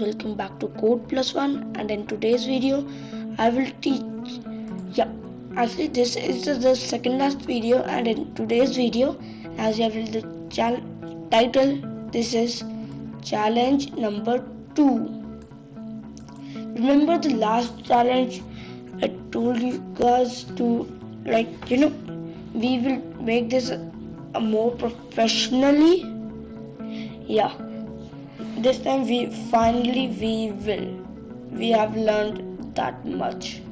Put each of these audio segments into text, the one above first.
welcome back to CodePlusOne, and in today's video I will teach actually this is the second last video, and in today's video, as you will the title, this is challenge number 2. Remember the last challenge I told you guys to, we will make this a more professionally. This time we have learned that much.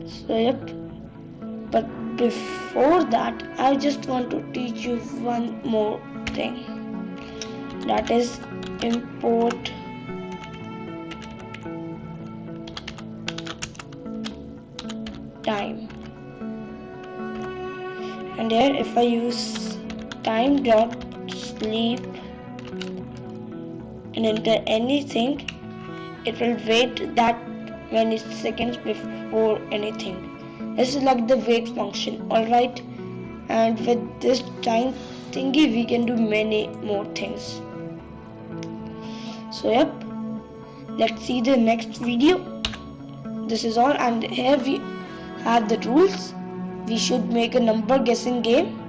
So but before that I just want to teach you one more thing, that is import time. And here if I use time dot sleep and enter anything, it will wait that many seconds before anything. This is like the wait function, alright? And with this time thingy we can do many more things. So let's see the next video. This is all, and here we have the rules. We should make a number guessing game.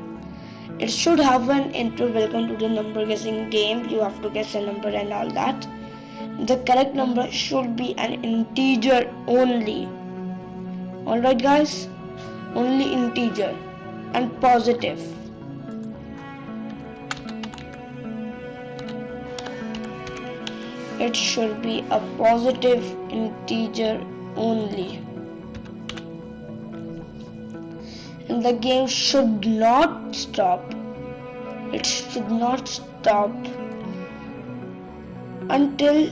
It should have an intro, welcome to the number guessing game, you have to guess a number and all that. The correct number should be an integer only. Alright guys, only integer and positive. It should be a positive integer only. And the game should not stop. It should not stop until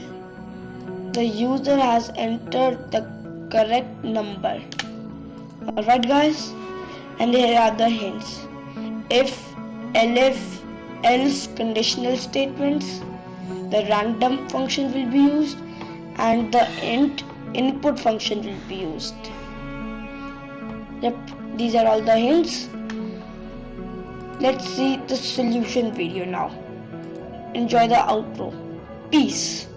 the user has entered the correct number. Alright guys, and here are the hints. If, elif, else conditional statements, the random function will be used and the input function will be used. These are all the hints. Let's see the solution video now. Enjoy the outro. Peace.